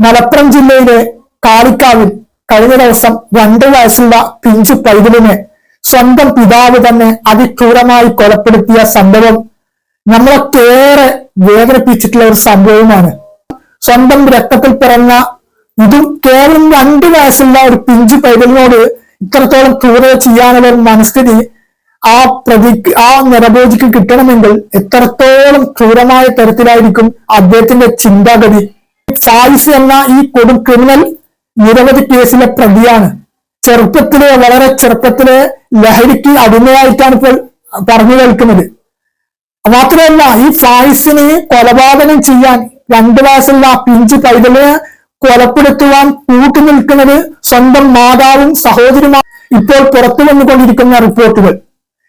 മലപ്പുറം ജില്ലയിലെ കാളിക്കാവിൽ കഴിഞ്ഞ ദിവസം 2 വയസ്സുള്ള പിഞ്ചു പൈതലിനെ സ്വന്തം പിതാവ് തന്നെ അതിക്രൂരമായി കൊലപ്പെടുത്തിയ സംഭവം നമ്മളൊക്കെ ഏറെ വേദനിപ്പിച്ചിട്ടുള്ള ഒരു സംഭവമാണ്. സ്വന്തം രക്തത്തിൽ പിറന്ന ഇതും കേവലം 2 വയസ്സുള്ള ഒരു പിഞ്ചു പൈതലിനോട് ഇത്രത്തോളം ക്രൂരത ചെയ്യാനുള്ള മനസ്ഥിതി ആ നരഭോജിക്ക് കിട്ടണമെങ്കിൽ എത്രത്തോളം ക്രൂരമായ തരത്തിലായിരിക്കും അദ്ദേഹത്തിന്റെ ചിന്താഗതി. ഫായിസ് എന്ന ഈ കൊടും ക്രിമിനൽ നിരവധി കേസിലെ പ്രതിയാണ്. വളരെ ചെറുപ്പത്തിലെ ലഹരിക്ക് അടിമയായിട്ടാണ് ഇപ്പോൾ പറഞ്ഞു കേൾക്കുന്നത്. മാത്രമല്ല, ഈ ഫായിസിനെ കൊലപാതകം ചെയ്യാൻ 2 വയസ്സുള്ള പിഞ്ചു പൈതലിനെ കൊലപ്പെടുത്തുവാൻ കൂട്ടുനിൽക്കുന്നത് സ്വന്തം മാതാവും സഹോദരിയുമാണ് ഇപ്പോൾ പുറത്തു വന്നുകൊണ്ടിരിക്കുന്ന റിപ്പോർട്ടുകൾ.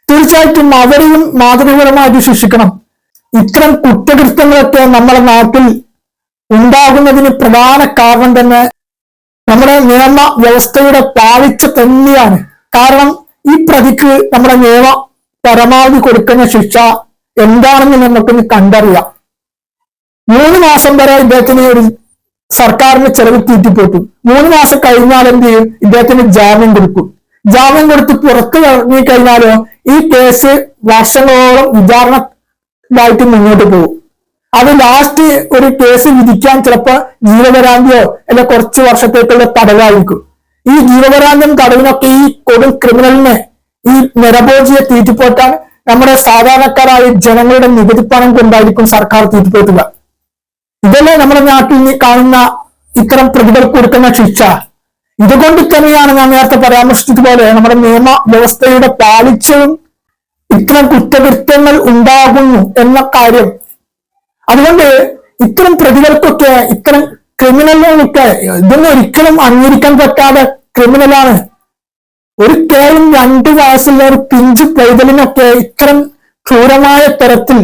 തീർച്ചയായിട്ടും അവരെയും മാതൃകപരമായിട്ട് ശിക്ഷിക്കണം. ഇത്തരം കുറ്റകൃത്യങ്ങളൊക്കെ നമ്മുടെ നാട്ടിൽ ഉണ്ടാകുന്നതിന് പ്രധാന കാരണം തന്നെ നമ്മുടെ നിയമ വ്യവസ്ഥയുടെ പാളിച്ച തന്നെയാണ്. കാരണം ഈ പ്രതിക്ക് നമ്മുടെ നിയമ പരമാവധി കൊടുക്കുന്ന ശിക്ഷ എന്താണെന്ന് നമുക്കൊന്ന് കണ്ടറിയാം. 3 മാസം വരെ ഇദ്ദേഹത്തിന് ഒരു സർക്കാരിന് ചെലവ് തീറ്റിപ്പോറ്റും. 3 മാസം കഴിഞ്ഞാൽ എന്ത് ചെയ്യും? ഇദ്ദേഹത്തിന് ജാമ്യം കൊടുക്കും. ജാമ്യം കൊടുത്ത് പുറത്തു ഇറങ്ങി കഴിഞ്ഞാലോ ഈ കേസ് വർഷങ്ങളോളം വിചാരണായിട്ട് മുന്നോട്ട് പോകും. അത് ലാസ്റ്റ് ഒരു കേസ് വിധിക്കാൻ ചിലപ്പോൾ ജീവപരാന്തിയോ അല്ല കുറച്ച് വർഷത്തേക്കുള്ള തടവായിരിക്കും. ഈ ജീവപരാന്തിയും തടവിനൊക്കെ ഈ കൊടും ക്രിമിനലിനെ, ഈ നരഭോജിയെ തീറ്റിപ്പോറ്റാൻ നമ്മുടെ സാധാരണക്കാരായ ജനങ്ങളുടെ നികുതി പണം കൊണ്ടായിരിക്കും സർക്കാർ തീറ്റിപ്പോറ്റുക. ഇതല്ലേ നമ്മുടെ നാട്ടിൽ കാണുന്ന ഇത്തരം പ്രതികൾക്ക് കൊടുക്കുന്ന ശിക്ഷ. ഇതുകൊണ്ട് തന്നെയാണ് ഞാൻ നേരത്തെ പരാമർശിച്ചതുപോലെ നമ്മുടെ നിയമ വ്യവസ്ഥയുടെ പാളിച്ചയും ഇത്തരം കുറ്റകൃത്യങ്ങൾ ഉണ്ടാകുന്നു എന്ന കാര്യം. അതുകൊണ്ട് ഇത്തരം പ്രതികൾക്കൊക്കെ, ഇത്തരം ക്രിമിനലുകൾക്ക് ഇതൊന്നും ഒരിക്കലും അംഗീകരിക്കാൻ പറ്റാത്ത ക്രിമിനലാണ്. ഒരു കേവലം 2 വയസ്സുള്ള ഒരു പിഞ്ചു പൈതലിനൊക്കെ ഇത്തരം ക്രൂരമായ തരത്തിൽ,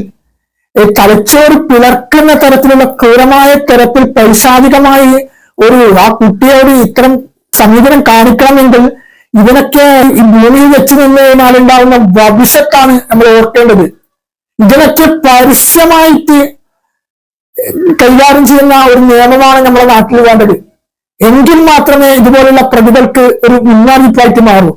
തലച്ചോറ് പിളർക്കുന്ന തരത്തിലുള്ള ക്രൂരമായ തരത്തിൽ പൈശാചികമായി ആ കുട്ടിയോട് ഇത്തരം സമീപനം കാണിക്കണമെങ്കിൽ ഇതിനൊക്കെ ഈ ഭൂമിയിൽ വെച്ച് നിന്ന് കഴിഞ്ഞാൽ ഉണ്ടാവുന്ന ഭവിഷ്യത്താണ് നമ്മൾ ഓർക്കേണ്ടത്. ഇതിനൊക്കെ പരസ്യമായിട്ട് കൈകാര്യം ചെയ്യുന്ന ഒരു നിയമമാണ് നമ്മുടെ നാട്ടിൽ വേണ്ടത്. എങ്കിൽ മാത്രമേ ഇതുപോലുള്ള പ്രതികൾക്ക് ഒരു മുന്നറിയിപ്പായിട്ട് മാറൂ.